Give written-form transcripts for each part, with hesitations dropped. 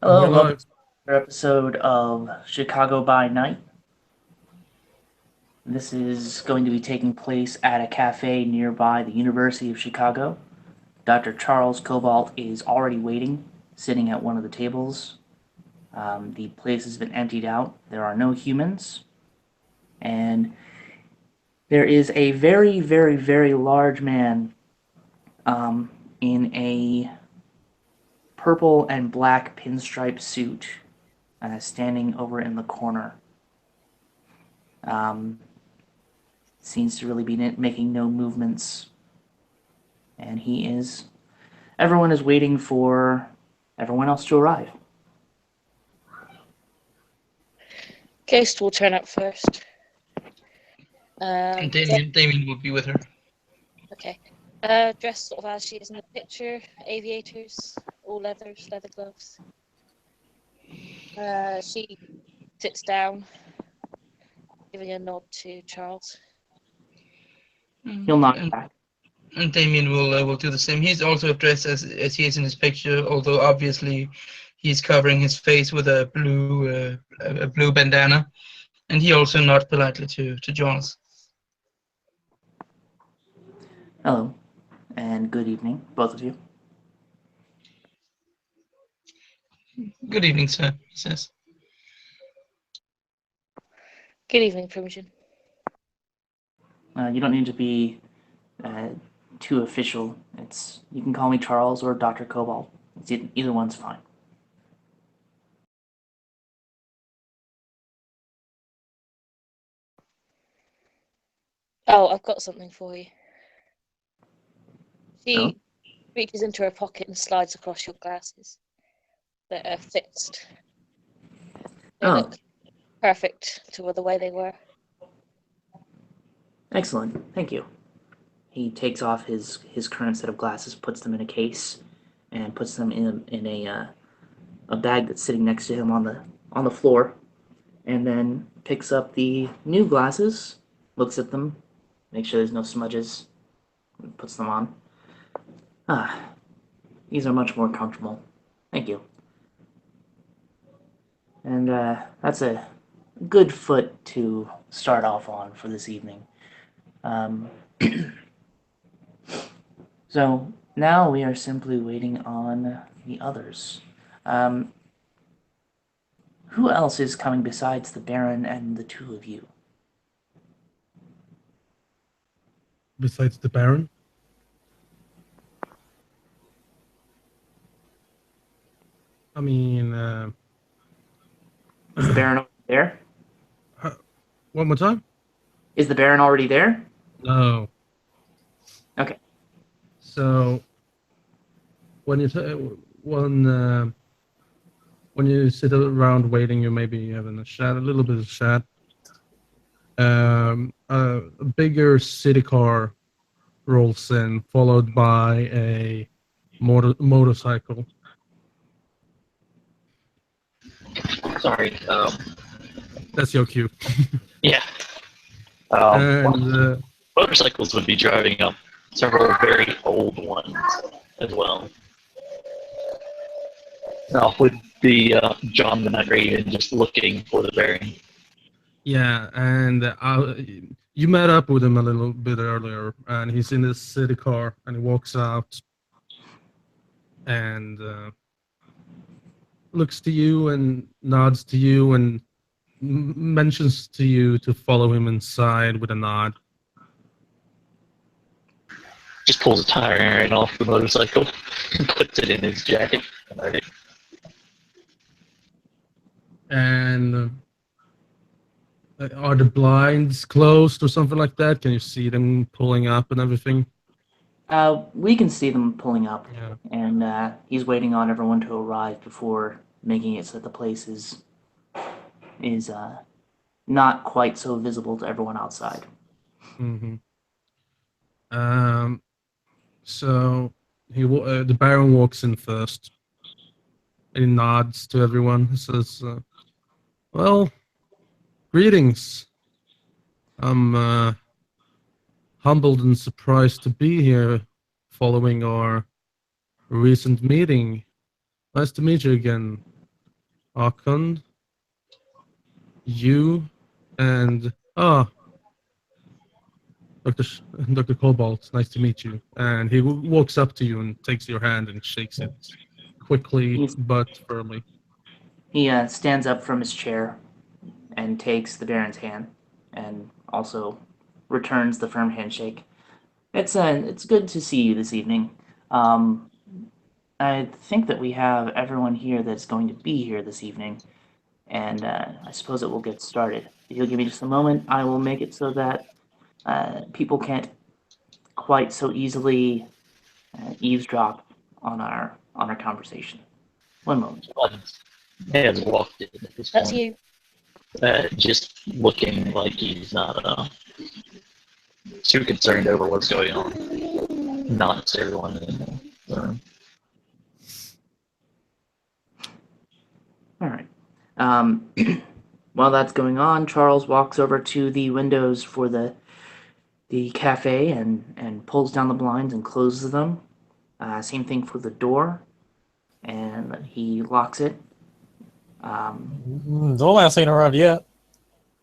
Hello We're and welcome live. to another episode of Chicago by Night. This is going to be taking place at a cafe nearby the University of Chicago. Dr. Charles Cobalt is already waiting, sitting at one of the tables. The place has been emptied out. There are no humans, and there is a very, very, very large man um, in a purple and black pinstripe suit standing over in the corner. Um, Seems to really be making no movements, and he is. Everyone is waiting for everyone else to arrive. Ghost will turn up first. And Damien will be with her. Okay. Dressed sort of as she is in the picture, aviators, all leathers, leather gloves. She sits down, giving a nod to Charles. He'll nod And, back. and Damien will do the same. He's also dressed as he is in his picture, although obviously he's covering his face with a blue bandana, and he also nods politely to Jonas. Hello, and good evening, both of you. Good evening, sir, he says. Good evening, Primogen. You don't need to be uh, too official. You can call me Charles or Dr. Cobalt. Either one's fine. Oh, I've got something for you. Oh, She reaches into her pocket and slides across your glasses that are fixed. They oh, look perfect to the way they were. excellent. Thank you. He takes off his current set of glasses, puts them in a case, and puts them in a bag that's sitting next to him on the floor, and then picks up the new glasses, looks at them, makes sure there's no smudges, and puts them on. Ah, these are much more comfortable. Thank you. And that's a good foot to start off on for this evening. Um, so now we are simply waiting on the others. Um, who else is coming besides the Baron and the two of you? Besides the Baron? I mean, Is the Baron already there? one more time? Is the Baron already there? No. Okay. So when you when you sit around waiting, you maybe having a little bit of chat. A bigger city car rolls in, followed by a motorcycle. Sorry. That's your cue. Yeah. And Motorcycles would be driving up several very old ones as well. Now, would be John the Night Raven just looking for the Baron? yeah, and you met up with him a little bit earlier, and he's in this city car, and he walks out and looks to you and nods to you and mentions to you to follow him inside with a nod. Just pulls a tire iron off the motorcycle and puts it in his jacket. And are the blinds closed or something like that? Can you see them pulling up and everything? We can see them pulling up, Yeah. and he's waiting on everyone to arrive before making it so that the place is not quite so visible to everyone outside. Mm-hmm. So the Baron walks in first. And he nods to everyone. He says, "Well, greetings. I'm humbled and surprised to be here, following our recent meeting. Nice to meet you again. Akon, you, and Dr. Cobalt. Nice to meet you. And he walks up to you and takes your hand and shakes it quickly He's- but firmly. He stands up from his chair and takes the Baron's hand, and also returns the firm handshake. It's good to see you this evening. I think that we have everyone here that's going to be here this evening, and I suppose it will get started. If you'll give me just a moment, I will make it so that people can't quite so easily eavesdrop on our conversation. One moment. John has walked in at this That's point, you. just looking like he's not too concerned over what's going on. Nods to everyone in the room. All right. While that's going on, Charles walks over to the windows for the cafe and pulls down the blinds and closes them. Same thing for the door, and he locks it. Dormouse ain't around yet.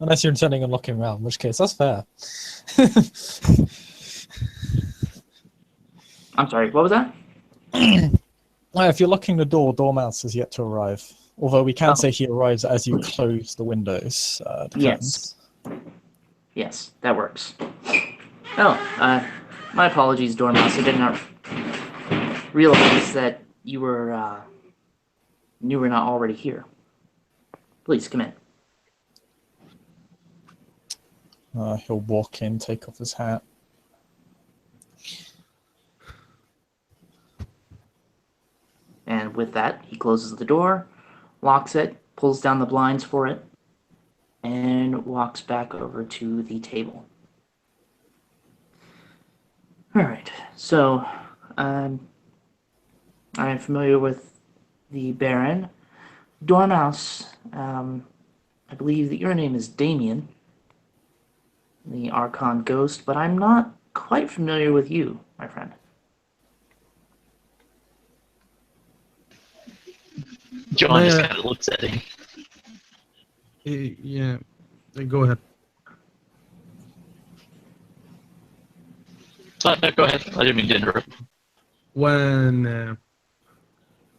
Unless you're intending on looking around, in which case that's fair. I'm sorry, what was that? If you're locking the door, Dormouse has yet to arrive. Although we can Oh. say he arrives as you close the windows. The curtains. Yes, that works. Oh, my apologies, Dormouse. I did not realize that you were not already here. Please come in. He'll walk in, take off his hat. And with that, he closes the door, locks it, pulls down the blinds for it, and walks back over to the table. All right, so I am familiar with the Baron. Dormouse, I believe that your name is Damien, the Archon Ghost, but I'm not quite familiar with you, my friend. John just Yeah. kind of looks at him. Yeah, go ahead. No, go ahead. I didn't mean to interrupt.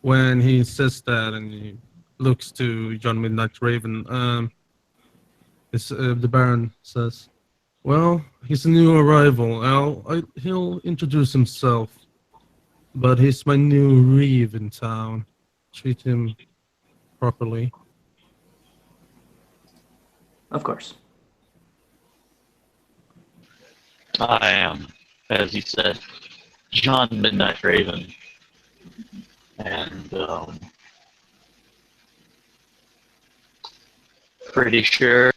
When he says that and he looks to John Midnight Raven, the Baron says, "Well, he's a new arrival. He'll introduce himself, but he's my new reeve in town. Treat him properly." Of course. I am, as you said, John Midnight Raven. And pretty sure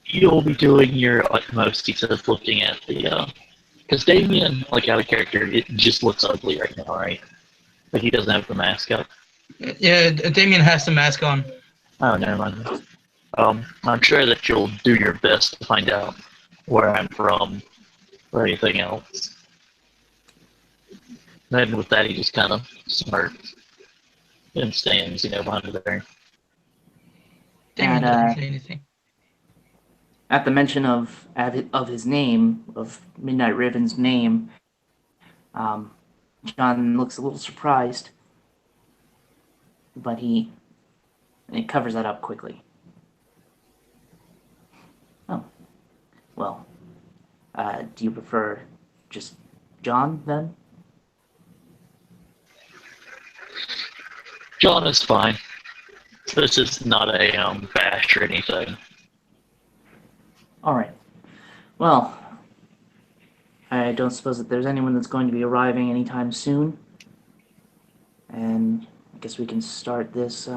you'll be doing your utmost, he says, looking at the because Damien, like out of character, it just looks ugly right now, right? But he doesn't have the mask up. Yeah, Damien has the mask on. Oh, never mind. I'm sure that you'll do your best to find out where I'm from or anything else. Then with that, he just kind of smirks and stands, behind there. Damien And, doesn't say anything. At the mention of his name, of Midnight Raven's name, John looks a little surprised, but he covers that up quickly. Oh, well, do you prefer just John then? John is fine. This is not a bash or anything. All right. Well, I don't suppose that there's anyone that's going to be arriving anytime soon, and I guess we can start this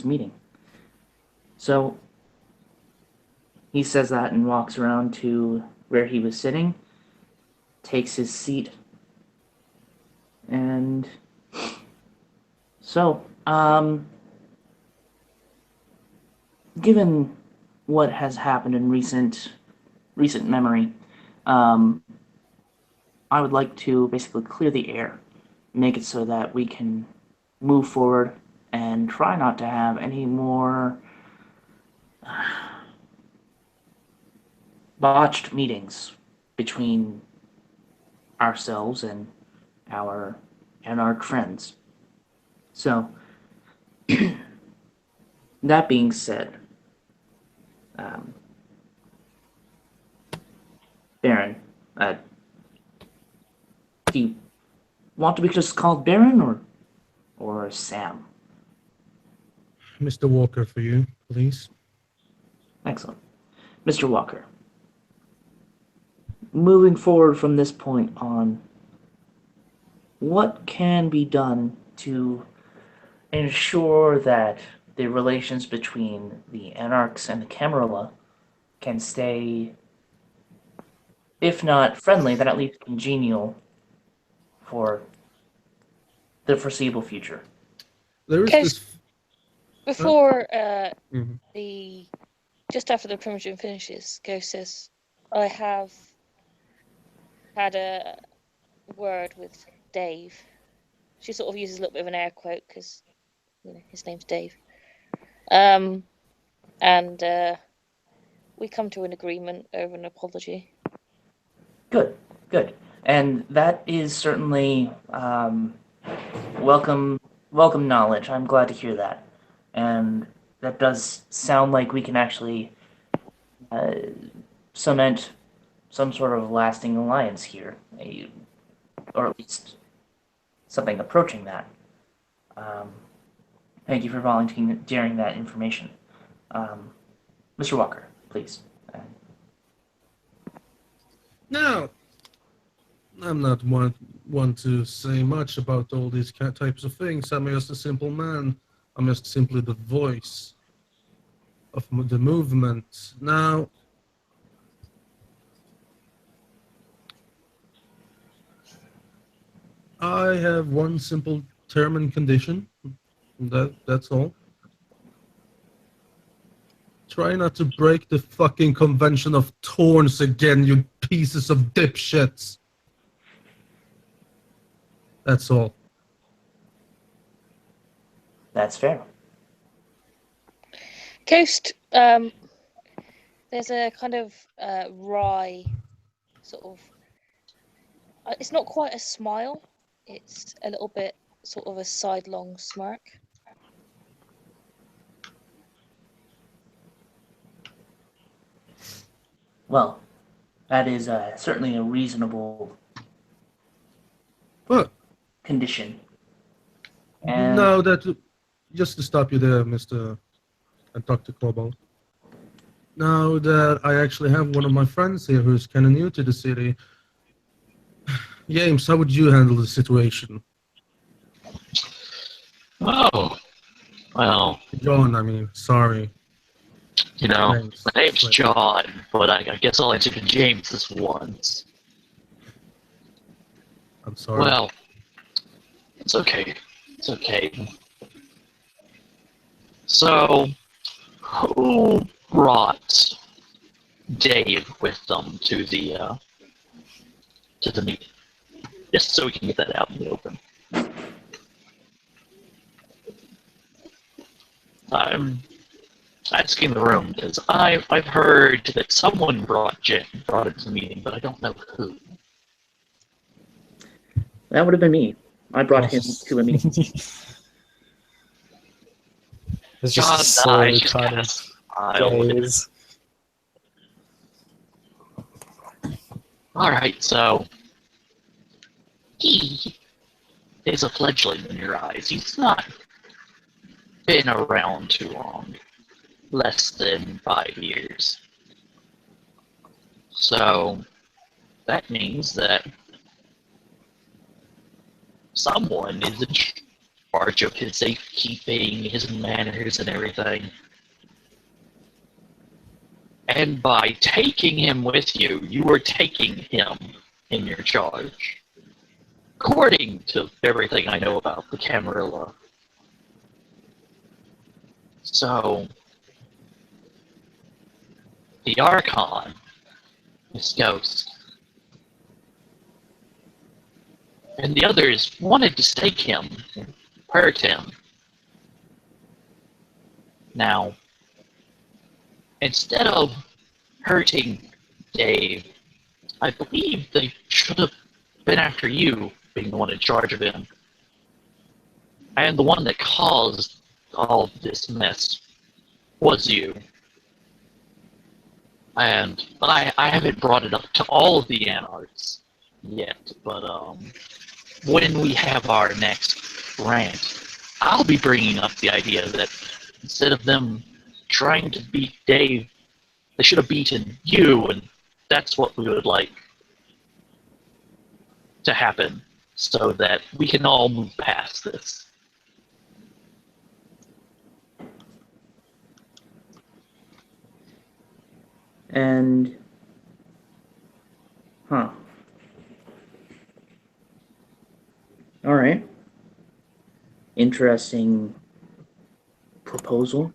meeting. So he says that and walks around to where he was sitting, takes his seat, and so given what has happened in recent memory, I would like to basically clear the air, make it so that we can move forward and try not to have any more botched meetings between ourselves and our friends. So, that being said, Baron, do you want to be just called Baron or Sam? Mr. Walker for you, please. Excellent. Mr. Walker, moving forward from this point on, what can be done to ensure that the relations between the Anarchs and the Camarilla can stay, if not friendly, then at least congenial for the foreseeable future? There is Okay, this. Before Mhm. just after the primogen finishes, Ghost says, I have had a word with Dave. She sort of uses a little bit of an air quote because, his name's Dave. And we come to an agreement over an apology. Good, good. And that is certainly welcome knowledge. I'm glad to hear that. And that does sound like we can actually cement some sort of lasting alliance here, or at least something approaching that. Thank you for volunteering that information. Mr. Walker, please. Now, I'm not one to say much about all these types of things. I'm just a simple man. I'm just simply the voice of the movement. Now, I have one simple term and condition. That's all. Try not to break the fucking convention of thorns again, you pieces of dipshits. That's all. That's fair. Ghost, there's a kind of wry sort of. It's not quite a smile. It's a little bit sort of a sidelong smirk. Well, that is certainly a reasonable But condition. And no, just to stop you there, Mr. and Dr. Cobalt. Now that I actually have one of my friends here who's kind of new to the city, James, how would you handle the situation? Oh, well, John, I mean, sorry. James, my name's but- John, but I guess I'll answer to James this once. I'm sorry. Well, it's okay. It's okay. So, who brought Dave with them to the meeting? Just so we can get that out in the open. I'm asking the room because I've heard that someone brought it to the meeting, but I don't know who. that would have been me. I brought him to a meeting. There's John just a and I slow just kind kind of of smiled. gaze. Alright, so he is a fledgling in your eyes. He's not been around too long. Less than 5 years. So that means that someone is in charge of his safekeeping, his manners, and everything. And by taking him with you, you are taking him in your charge. According to everything I know about the Camarilla. So, the Archon is Ghost. And the others wanted to stake him, hurt him. Now, instead of hurting Dave, I believe they should have been after you, being the one in charge of him. And the one that caused all of this mess was you. But I haven't brought it up to all of the Anarchs yet, but when we have our next rant, I'll be bringing up the idea that instead of them trying to beat Dave, they should have beaten you, and that's what we would like to happen so that we can all move past this. And, huh. All right. Interesting proposal.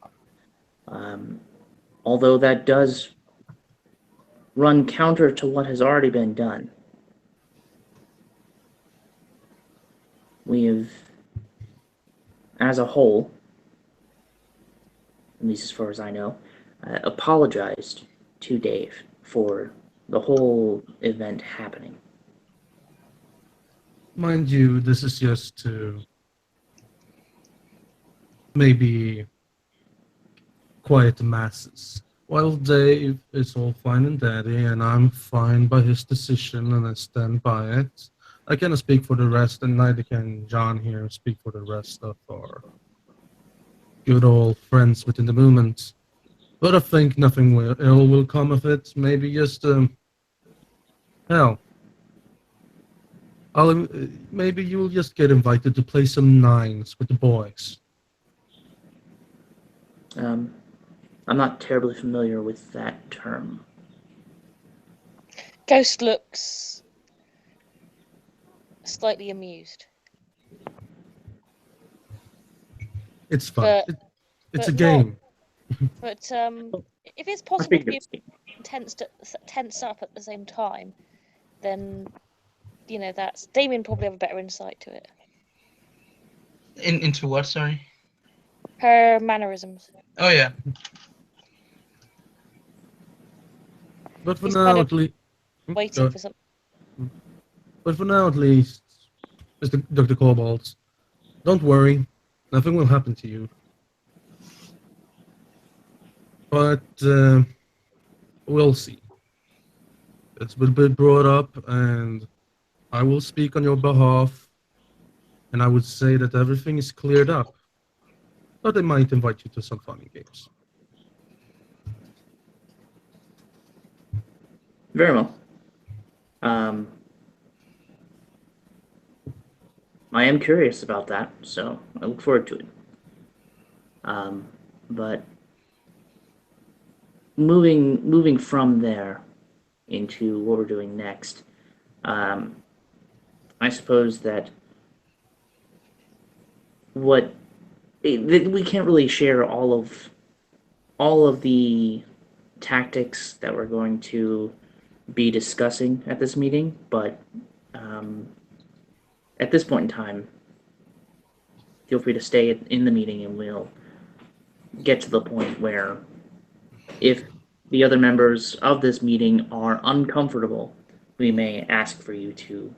Although that does run counter to what has already been done. We have, as a whole, at least as far as I know, apologized to Dave for the whole event happening. Mind you, this is just to maybe quiet the masses. While Dave is all fine and dandy, and I'm fine by his decision and I stand by it, I cannot speak for the rest, and neither can John here speak for the rest of our good old friends within the movement. But I think nothing ill will come of it. Maybe just, hell, maybe you'll just get invited to play some nines with the boys. I'm not terribly familiar with that term. Ghost looks slightly amused. It's fun. But- It's a but game. But if it's I possible to figured be it's- tensed up at the same time, then that's Damien probably have a better insight to it. Into what? Sorry. Her mannerisms. Oh yeah. But for He's now, kind of at least. Waiting for something. But for now, at least, Mr. Dr. Cobalt, don't worry. Nothing will happen to you. But we'll see. It's been brought up, and I will speak on your behalf, and I would say that everything is cleared up. But they might invite you to some funny games. Very well. I am curious about that, so I look forward to it. But moving from there into what we're doing next, I suppose that we can't really share all of the tactics that we're going to be discussing at this meeting, but at this point in time, feel free to stay in the meeting and we'll get to the point where if the other members of this meeting are uncomfortable, we may ask for you to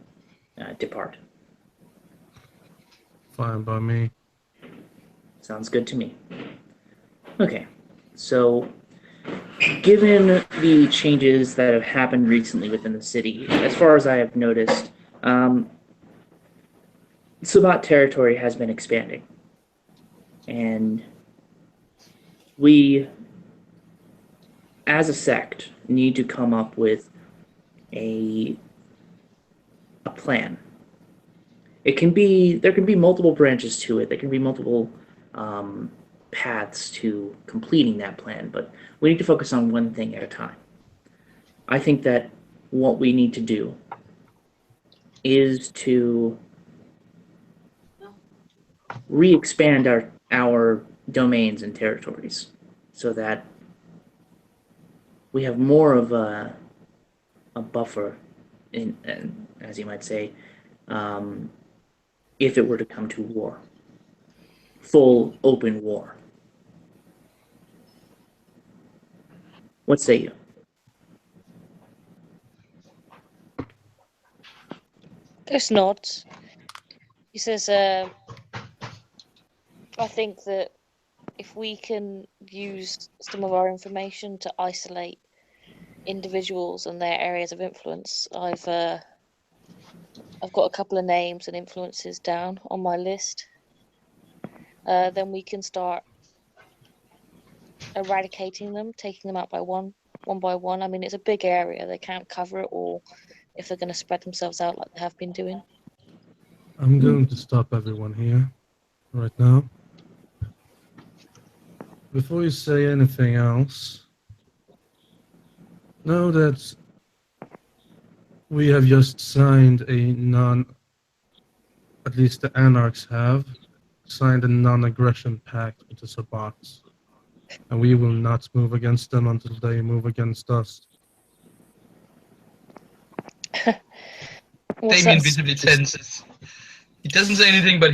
depart. Fine by me. Sounds good to me. Okay, so given the changes that have happened recently within the city, as far as I have noticed, Sabbat territory has been expanding. And we, as a sect, need to come up with a plan. There can be multiple branches to it. There can be multiple paths to completing that plan, but we need to focus on one thing at a time. I think that what we need to do is to re-expand our domains and territories so that we have more of a buffer, as you might say, if it were to come to war, full open war. What say you? Ghost nods. He says, I think that if we can use some of our information to isolate individuals and their areas of influence, I've got a couple of names and influences down on my list. Then we can start eradicating them, taking them out by one by one. I mean, it's a big area; they can't cover it all if they're going to spread themselves out like they have been doing. I'm going to stop everyone here right now. Before you say anything else, know that we have just signed at least the Anarchs have, signed a non-aggression pact with the Sabbats. And we will not move against them until they move against us. What's Damien that? visibly tenses. He doesn't say anything, but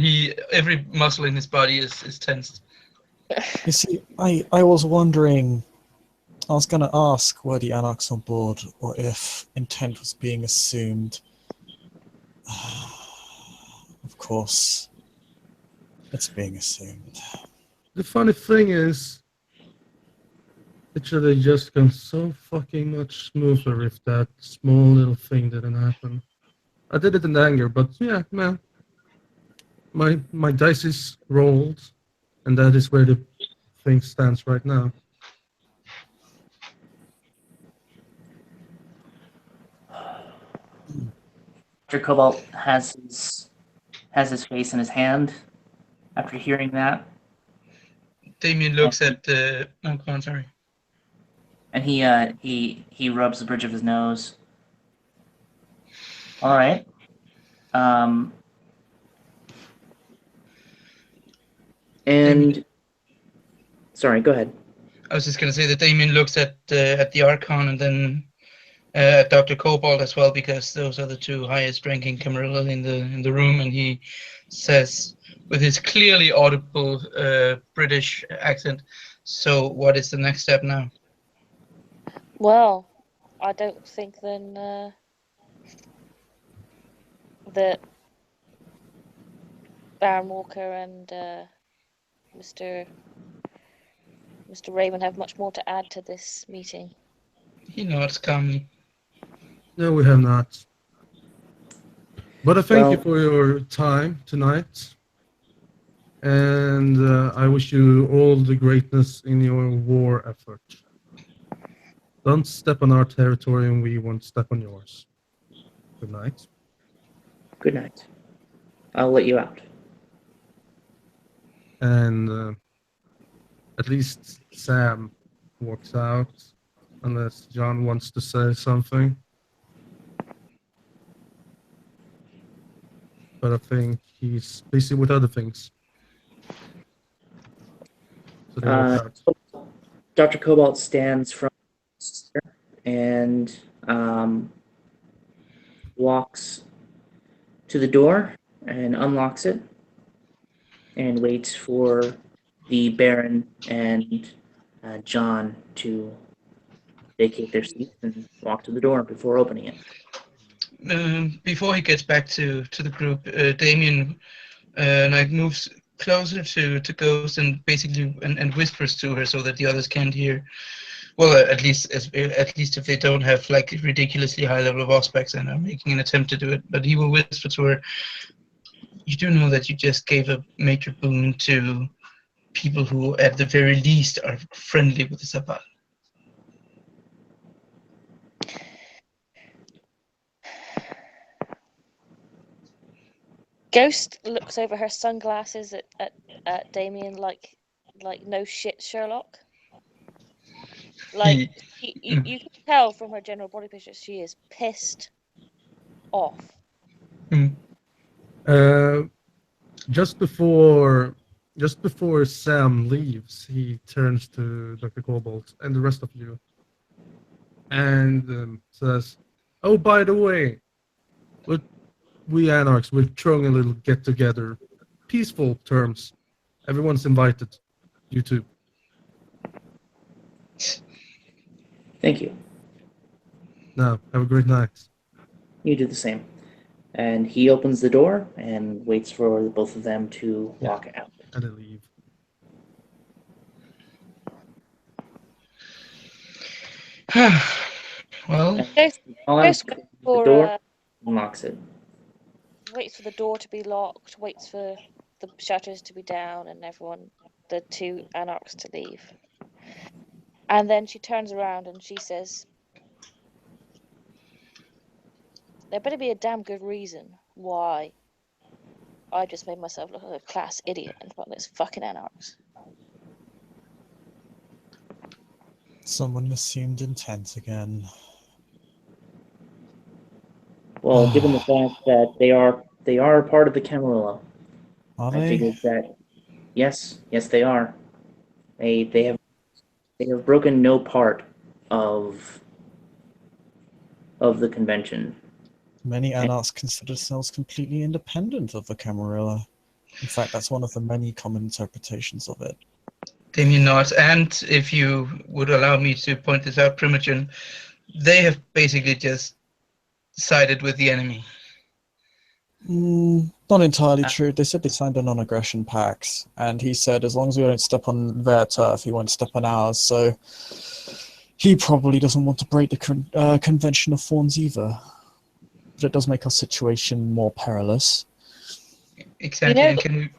every muscle in his body is tensed. You see, I was wondering, I was going to ask were the Anarchs on board or if intent was being assumed. Of course, it's being assumed. The funny thing is, it should have just gone so fucking much smoother if that small little thing didn't happen. I did it in anger, but yeah, man. My dice is rolled, and that is where the thing stands right now. Dr. Cobalt has his face in his hand after hearing that, Damien looks at the. Oh, go on, sorry. and he rubs the bridge of his nose. All right. And sorry, go ahead. I was just going to say that Damien looks at the Archon and then at Dr. Cobalt as well, because those are the two highest ranking Camarilla in the room, and he says with his clearly audible British accent, "So what is the next step now?" Well, I don't think then that Baron Walker and Mr. Raven have much more to add to this meeting. He nods calmly. No, we have not. But I thank you Well- for your time tonight. And I wish you all the greatness in your war effort. Don't step on our territory and we won't step on yours. Good night. Good night. I'll let you out. And at least Sam walks out, unless John wants to say something. But I think he's busy with other things. So they walk out. Dr. Cobalt stands from and walks to the door and unlocks it and waits for the Baron and John to vacate their seats and walk to the door before opening it. Before he gets back to the group, Damien like moves closer to Ghost and basically and whispers to her so that the others can't hear. Well, at least if they don't have like ridiculously high level of auspex and are making an attempt to do it. But he will whisper to her, "You do know that you just gave a major boon to people who, at the very least, are friendly with the Sabbat." Ghost looks over her sunglasses at Damien like no shit, Sherlock. Like you can tell from her general body picture she is pissed off. Just before Sam leaves, he turns to Dr. Cobalt and the rest of you and says, "Oh, by the way, we Anarchs, we're throwing a little get-together. Peaceful terms. Everyone's invited. You too." Thank you. Now, have a great night. You do the same. And he opens the door and waits for both of them to Yeah. walk out. And I leave. Well, Ghost, Pause, Ghost waits the for, door, unlocks it. waits for the door to be locked, waits for the shutters to be down, and the two anarchs to leave. And then she turns around and she says, "There better be a damn good reason why I just made myself look like a class idiot in front of those fucking anarchs." Someone assumed intent again. Well, given the fact that they are part of the Camarilla, Are I they? figured that yes, they are. They have broken no part of the convention. Many anarchs consider themselves completely independent of the Camarilla. In fact, that's one of the many common interpretations of it. Damien nods, and if you would allow me to point this out, Primogen, they have basically just sided with the enemy. Not entirely true. They said they signed a non-aggression pact, and he said as long as we don't step on their turf, he won't step on ours. So he probably doesn't want to break the Convention of Thorns either. But it does make our situation more perilous. Exactly, know and that- can we...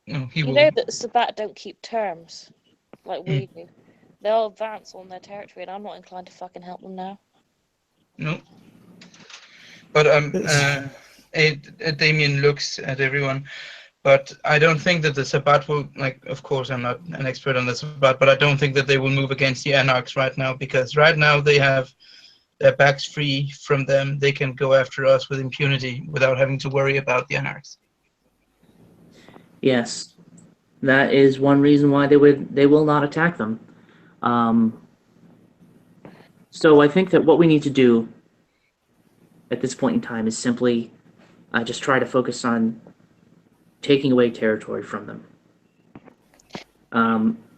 No, he You will... know that the Sabbat don't keep terms like we Hmm. do. They'll advance on their territory, and I'm not inclined to fucking help them now. No. But It's- Damien looks at everyone, but I don't think that the Sabbat will, like, of course I'm not an expert on the Sabbat, but I don't think that they will move against the Anarchs right now, because right now they have their backs free from them. They can go after us with impunity without having to worry about the Anarchs. Yes, that is one reason why they will not attack them. So I think that what we need to do at this point in time is simply just try to focus on taking away territory from them.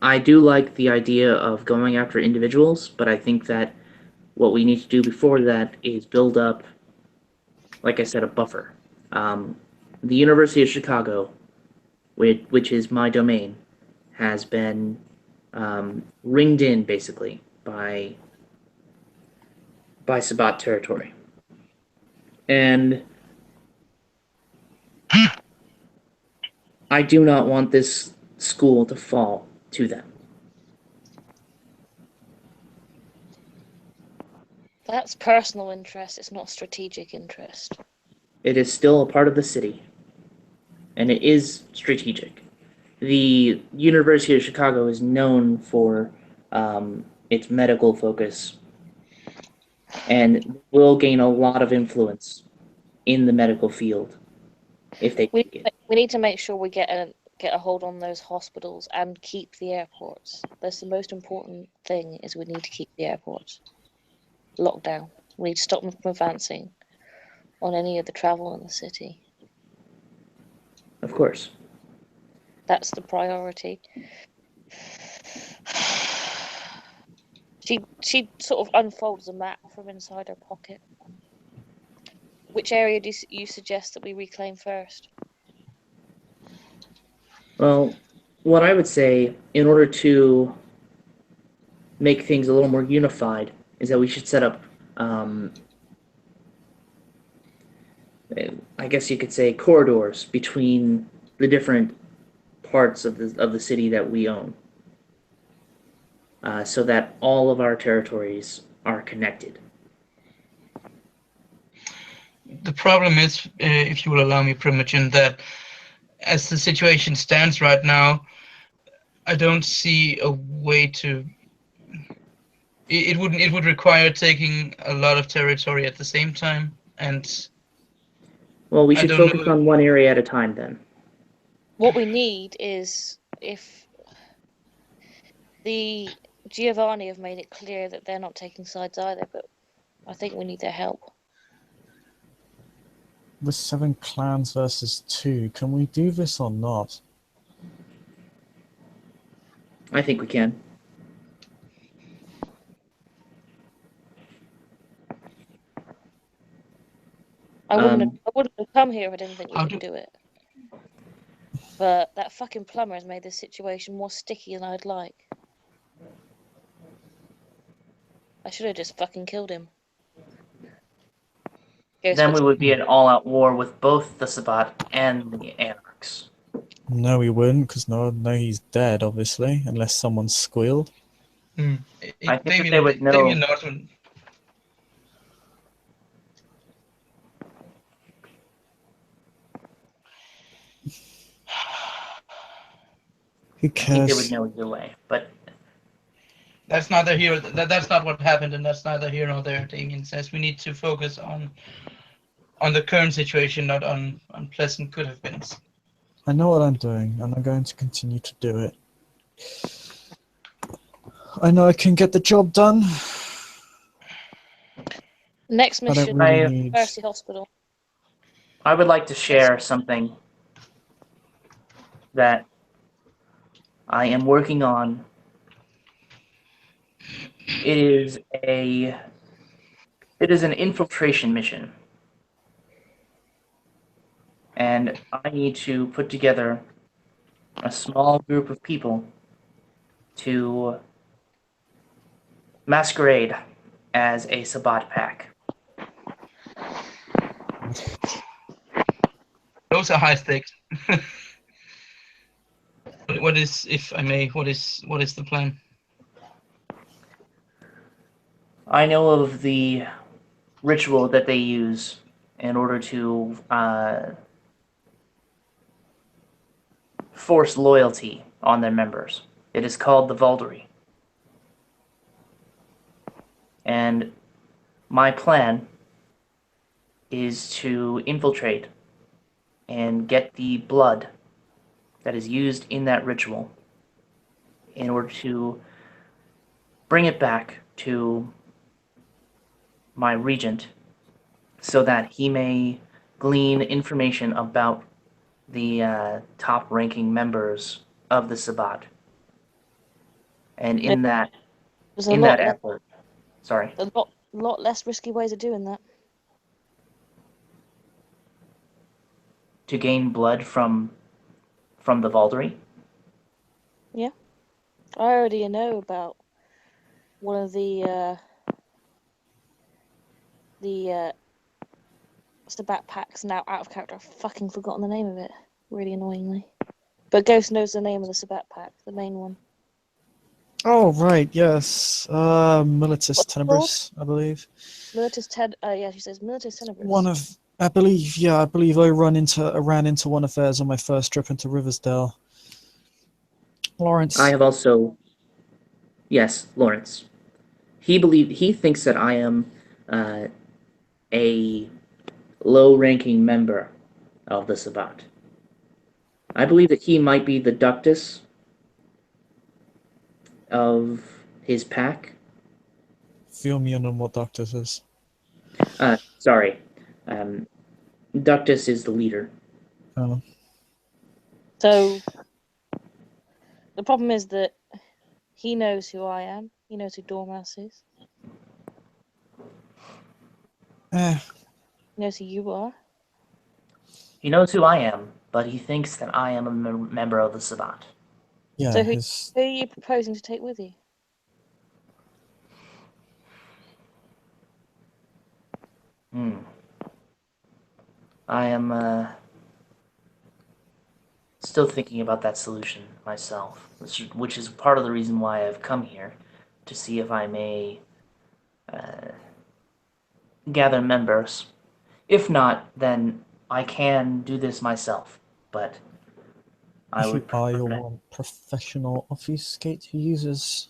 I do like the idea of going after individuals, but I think that what we need to do before that is build up, like I said, a buffer. The University of Chicago, which is my domain, has been ringed in basically by Sabbat territory, and I do not want this school to fall to them. That's personal interest, it's not strategic interest. It is still a part of the city, and it is strategic. The University of Chicago is known for its medical focus and will gain a lot of influence in the medical field if they take it. We need to make sure we get a hold on those hospitals and keep the airports. That's the most important thing, is we need to keep the airports locked down. We need to stop them from advancing on any of the travel in the city. Of course. That's the priority. She sort of unfolds a map from inside her pocket. Which area do you suggest that we reclaim first? Well, what I would say, in order to make things a little more unified, is that we should set up, I guess you could say, corridors between the different parts of the city that we own, so that all of our territories are connected. The problem is, if you will allow me, Primogen, that as the situation stands right now, I don't see a way to... It would require taking a lot of territory at the same time, and Well, we I should don't focus know. on one area at a time then. What we need is, if the Giovanni have made it clear that they're not taking sides either, but I think we need their help. With 7 clans versus 2, can we do this or not? I think we can. I wouldn't have come here if I didn't think we How could do- do it. But that fucking plumber has made this situation more sticky than I'd like. I should have just fucking killed him. Ghost Then we looks- would be at all-out war with both the Sabbat and the Anarchs. No, he wouldn't, because no, he's dead, obviously, unless someone squealed. I think that they would know- Damien Norton. Who I think they would cares? know either way, but That's neither here. That's not what happened, and that's neither here nor there. Damien says we need to focus on the current situation, not on pleasant could have beens. I know what I'm doing, and I'm going to continue to do it. I know I can get the job done, Next but I mission, really I- need... Mercy Hospital. I would like to share something that I am working on. It is an infiltration mission. And I need to put together a small group of people to masquerade as a Sabbat pack. Those are high stakes. What is, if I may, what is the plan? I know of the ritual that they use in order to force loyalty on their members. It is called the Valdery. And my plan is to infiltrate and get the blood that is used in that ritual in order to bring it back to my regent so that he may glean information about the top-ranking members of the Sabbat. And in that There's a in lot, that effort, sorry, a lot less risky ways of doing that. to gain blood from the Valdery. I already know about one of the Sabbat packs now out of character. I've fucking forgotten the name of it. Really annoyingly. But Ghost knows the name of the Sabbat pack, the main one. Oh, right, yes. Militus What's it Tenebris, I believe. Militus yeah, she says Militus Tenebris. I believe I ran into one of theirs on my first trip into Riversdale. Lawrence. I have also, yes, Lawrence. He thinks that I am a low-ranking member of the Sabbat. I believe that he might be the ductus of his pack. Fill me in on what Doctus is. Sorry, ductus is the leader. Oh. So the problem is that he knows who I am. He knows who Dormouse is. Eh, He knows who you are. He knows who I am, but he thinks that I am a member of the Sabbat. yeah, So who are you proposing to take with you? I am still thinking about that solution myself, which is part of the reason why I've come here, to see if I may gather members. If not, then I can do this myself, but I if you would are prefer your that. one professional obfuscate who uses...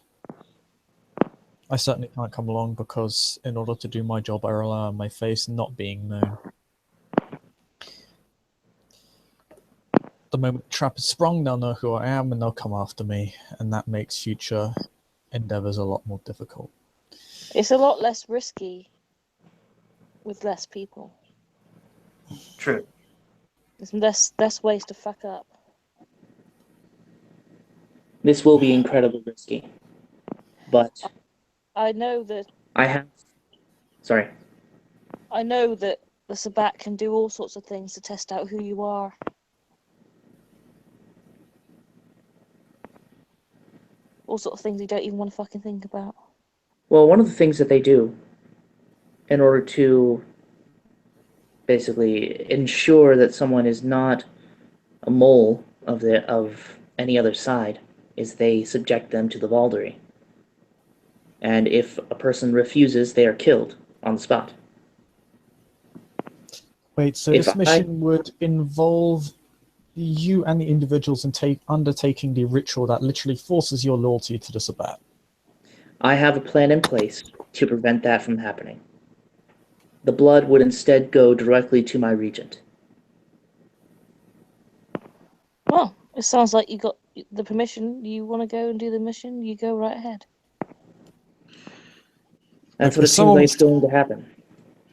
I certainly can't come along because in order to do my job I rely on my face not being known. The moment the trap is sprung, they'll know who I am and they'll come after me, and that makes future endeavors a lot more difficult. It's a lot less risky with less people. True. There's less ways to fuck up. This will be incredibly risky, but I know that I have. Sorry. I know that the Sabbat can do all sorts of things to test out who you are. All sorts of things you don't even want to fucking think about. Well, one of the things that they do in order to basically ensure that someone is not a mole of any other side is they subject them to the Valdery. And if a person refuses, they are killed on the spot. Wait, so If this I- mission would involve you and the individuals in undertaking the ritual that literally forces your loyalty to the Sabbat. I have a plan in place to prevent that from happening. The blood would instead go directly to my regent. Well, it sounds like you got the permission. You want to go and do the mission, you go right ahead. That's If what it seems someone like wants it's going to happen.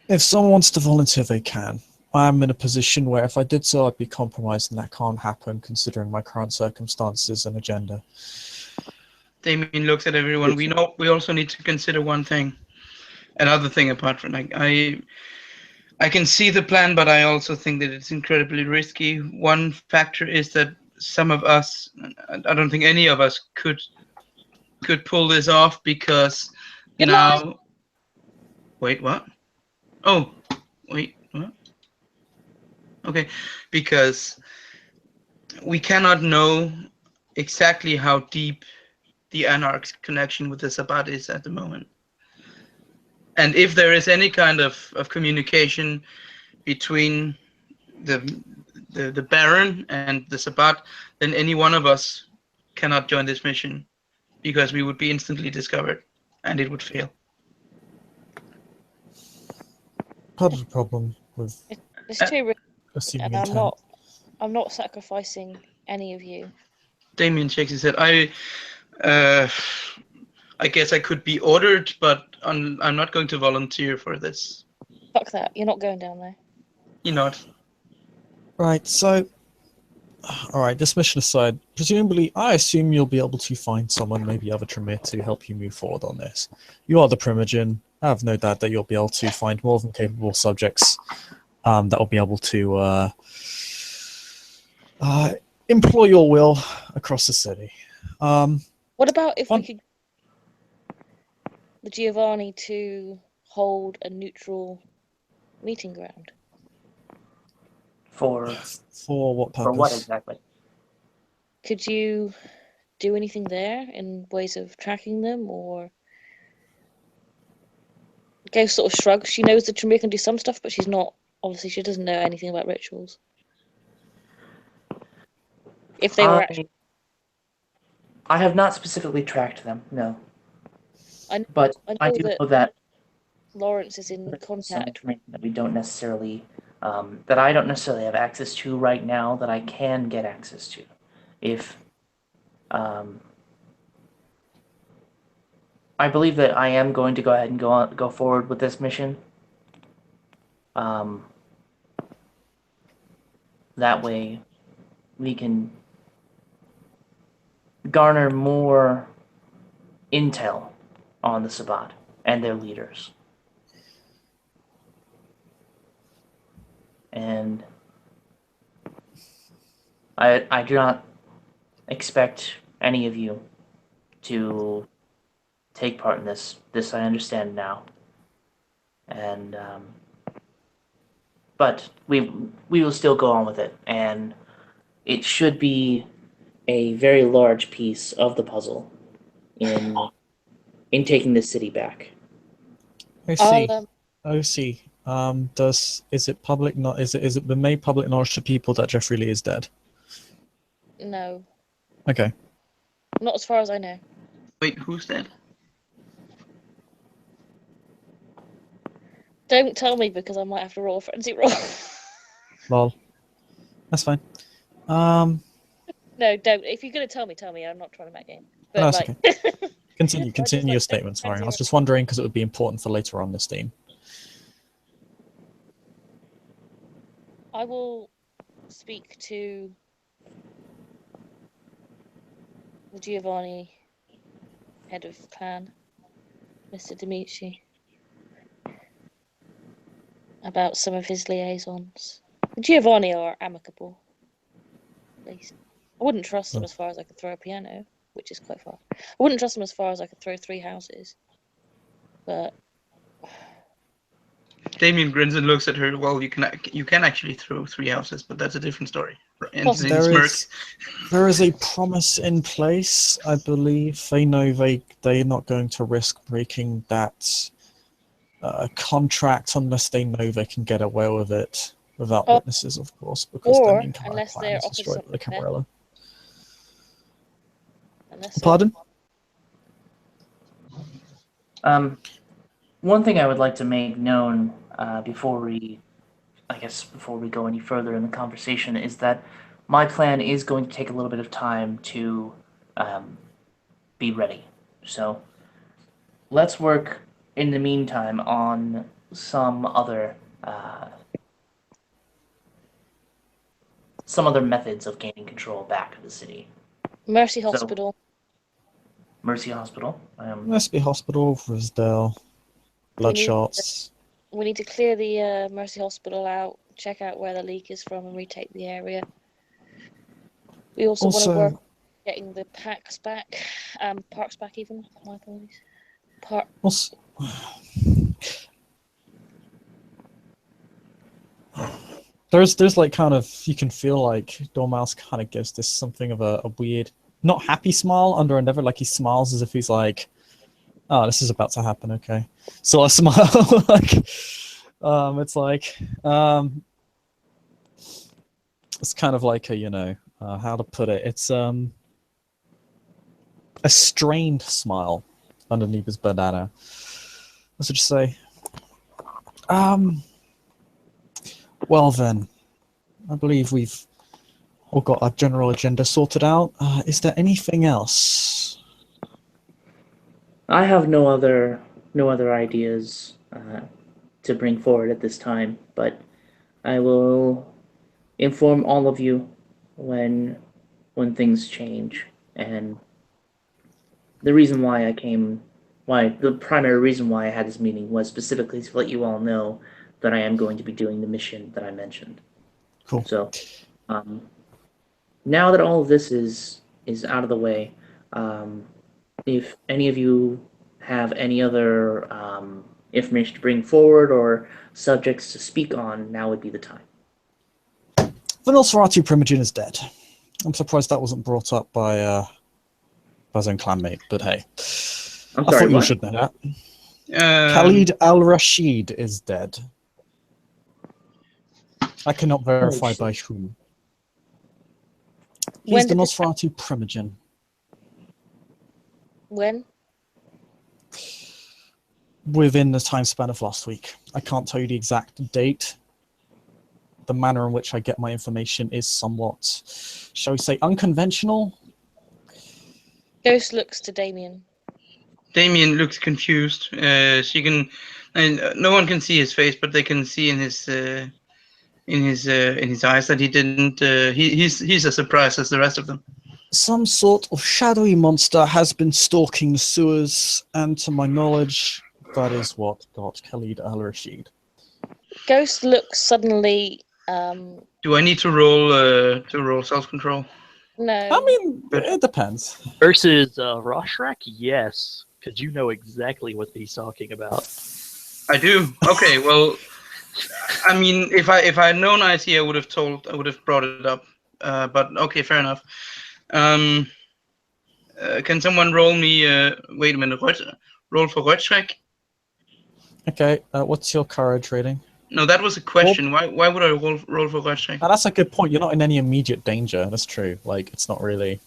If someone wants to volunteer, they can. I'm in a position where if I did so, I'd be compromised, and that can't happen considering my current circumstances and agenda. Damien looks at everyone. We know we also need to consider one thing. Another thing apart from like I can see the plan, but I also think that it's incredibly risky. One factor is that some of us, I don't think any of us could pull this off because Good now. Wait, what? Oh, wait, what? Okay, because we cannot know exactly how deep the Anarch's connection with the Sabbat is at the moment. And if there is any kind of communication between the Baron and the Sabbat, then any one of us cannot join this mission because we would be instantly discovered and it would fail. Part of the problem with It's too risky, assuming and intent. I'm not sacrificing any of you. Damien shakes his head. I guess I could be ordered, but I'm not going to volunteer for this. Fuck that. You're not going down there. You're not. Right, so, alright, this mission aside, presumably, I assume you'll be able to find someone, maybe other Tremere, to help you move forward on this. You are the Primogen. I have no doubt that you'll be able to find more than capable subjects that will be able to employ your will across the city. What about if Fun. we could the Giovanni to hold a neutral meeting ground? For For what purpose? for what exactly? Could you do anything there in ways of tracking them, or Ghost sort of shrugs. She knows that Tremere can do some stuff, but she's not. Obviously, she doesn't know anything about rituals. If they were actually, I have not specifically tracked them, no. I But know I do that know that Lawrence is in there's some contact. information that we don't necessarily, that I don't necessarily have access to right now that I can get access to. If, I believe that I am going to go ahead and go forward with this mission. That way we can garner more intel on the Sabbat and their leaders. And I do not expect any of you to take part in this. This I understand now. And but we will still go on with it, and it should be a very large piece of the puzzle in taking this city back. I see. I'll, I see. Is it public? Not is it been made public knowledge to people that Jeffrey Lee is dead? no, Okay. not as far as I know. Wait, who's that? Don't tell me because I might have to roll a frenzy roll. Lol. That's fine. No, don't. If you're gonna tell me, tell me. I'm not trying to make game. But No, that's like, Continue just your like statement. Sorry, I was frenzy just wondering because it would be important for later on this theme. I will speak to the Giovanni head of clan, Mr. Dimitri. about some of his liaisons. Giovanni are amicable, at least. I wouldn't trust them as far as I could throw a piano, which is quite far. I wouldn't trust them as far as I could throw 3 houses. But Damien grins and looks at her. Well, you can actually throw 3 houses, but that's a different story. And then he smirks. There is a promise in place, I believe. They know they're not going to risk breaking that contract unless they know they can get away with it without witnesses, of course, because or then Camarilla unless they're plans offered destroyed something the Camarilla. unless Pardon? One thing I would like to make known before we go any further in the conversation is that my plan is going to take a little bit of time to be ready. So let's work in the meantime on some other methods of gaining control back of the city. Mercy Hospital. Mercy Hospital. Mercy Hospital, Risdale, Bloodshots. We need to clear the Mercy Hospital out, check out where the leak is from, and retake the area. We also want to work on getting the parks back even. My apologies. Also, there's like kind of, you can feel like Dormouse kind of gives this something of a weird, not happy smile under Endeavor, like he smiles as if he's like, oh, this is about to happen, okay. So I smile, like, it's like, it's kind of like a, how to put it, it's a strained smile underneath his bandana. Let's just say, well then, I believe we've all got our general agenda sorted out. Is there anything else? I have no other ideas to bring forward at this time, but I will inform all of you when things change. And the reason why the primary reason why I had this meeting was specifically to let you all know that I am going to be doing the mission that I mentioned. Cool. So, now that all of this is out of the way, if any of you have any other information to bring forward or subjects to speak on, now would be the time. The Nosferatu Primogen is dead. I'm surprised that wasn't brought up by his own clanmate, but hey. I'm I sorry, thought you what? should know that. Khalid al-Rashid is dead. I cannot verify by whom. He's the Nosferatu Primogen. When? Within the time span of last week. I can't tell you the exact date. The manner in which I get my information is somewhat, shall we say, unconventional. Ghost looks to Damien. Damien looks confused. No one can see his face, but they can see in his eyes that he didn't. He's as surprised as the rest of them. Some sort of shadowy monster has been stalking the sewers, and to my knowledge, that is what got Khalid al-Rashid. Ghost looks suddenly. Do I need to roll self-control? No. I mean, it depends. Versus Roshrek, yes, because you know exactly what he's talking about. I do. Okay, well, I mean, if I had known IT, I would have brought it up. But okay, fair enough. Can someone roll me? Wait a minute. Roll for Roshrek? Okay, what's your courage rating? No, that was a question. Why would I roll for Roshrek? That's a good point. You're not in any immediate danger. That's true. Like, it's not really.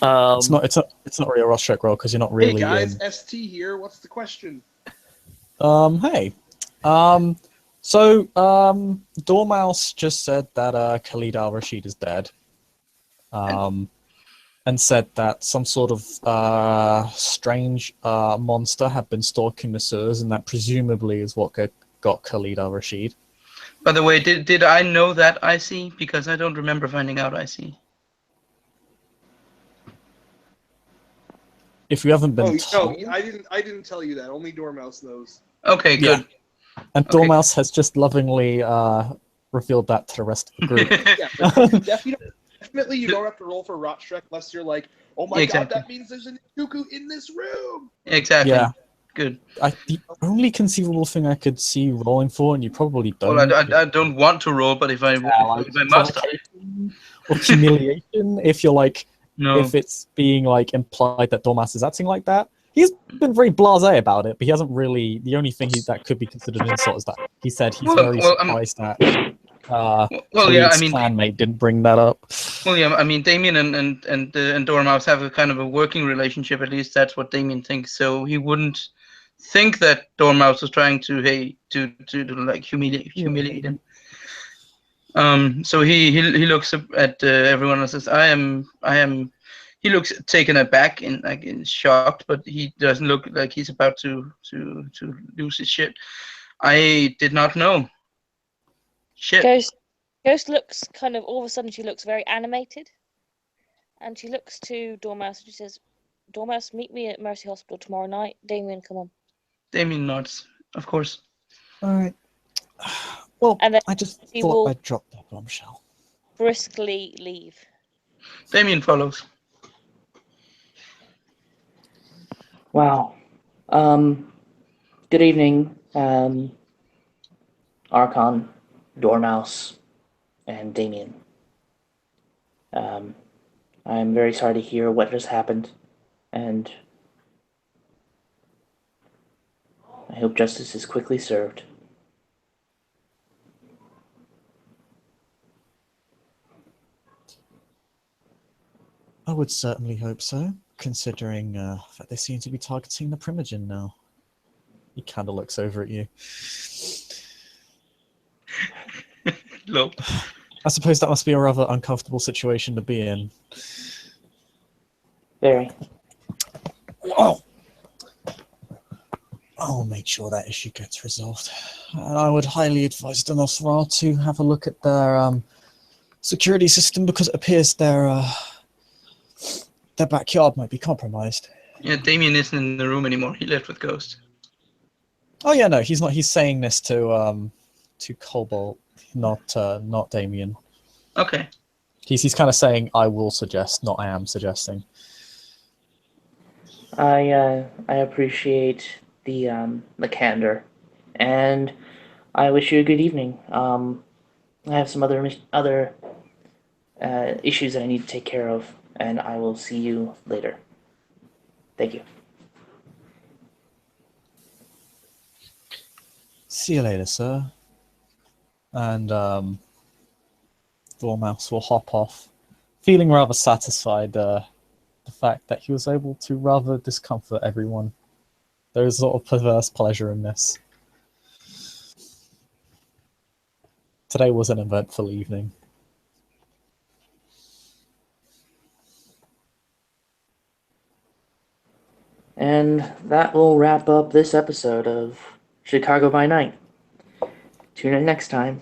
It's not really a Roshrek roll because you're not really. Hey guys, ST here. What's the question? Hey. So Dormouse just said that Khalid al-Rashid is dead. And said that some sort of strange monster had been stalking the sewers, and that presumably is what got Khalid al-Rashid. By the way, did I know that IC? Because I don't remember finding out IC. If you haven't been No, told... I didn't tell you that. Only Dormouse knows. Okay, good. And Okay. Dormouse has just lovingly revealed that to the rest of the group. Yeah, but definitely you don't have to roll for Rotstrek unless you're like, oh my Exactly. god, that means there's a Cuckoo in this room. Exactly. Yeah. Good. The only conceivable thing I could see rolling for, and you probably don't, Well, I don't want to roll, but if I must, provocation or humiliation. If you're like, no. if it's being like implied that Dormouse is acting like that, he's been very blasé about it, but he hasn't really. The only thing that could be considered an insult is that he said he's very surprised that Well, yeah, Khalid's I mean, clanmate didn't bring that up. well, yeah, I mean, Damien and Dormouse have a kind of a working relationship. At least that's what Damien thinks. So he wouldn't think that Dormouse was trying to like humiliate him. So he looks at everyone and says, I am. He looks taken aback and like in shocked, but he doesn't look like he's about to lose his shit. I did not know. Shit. Ghost looks kind of, all of a sudden she looks very animated. And she looks to Dormouse and she says, Dormouse, meet me at Mercy Hospital tomorrow night. Damien, come on. Damien nods, of course. Alright. Well, And then I just he thought will- I'd drop that bombshell. Briskly leave. Damien follows. Wow. Good evening, Archon, Dormouse, and Damien. I'm very sorry to hear what just happened, and I hope justice is quickly served. I would certainly hope so, considering that they seem to be targeting the Primogen now. He kind of looks over at you. Low. I suppose that must be a rather uncomfortable situation to be in. Very. Oh! I'll make sure that issue gets resolved. And I would highly advise the Nosferatu to have a look at their security system, because it appears their backyard might be compromised. Yeah, Damien isn't in the room anymore. He left with Ghost. Oh yeah, no, he's not. He's saying this to Cobalt, not Damien. Okay. He's kind of saying, "I will suggest," not "I am suggesting." I appreciate the candor, and I wish you a good evening. I have some other issues that I need to take care of, and I will see you later. Thank you. See you later, sir. And Dormouse will hop off, feeling rather satisfied. The fact that he was able to rather discomfort everyone. There is sort of perverse pleasure in this. Today was an eventful evening. And that will wrap up this episode of Chicago by Night. Tune in next time.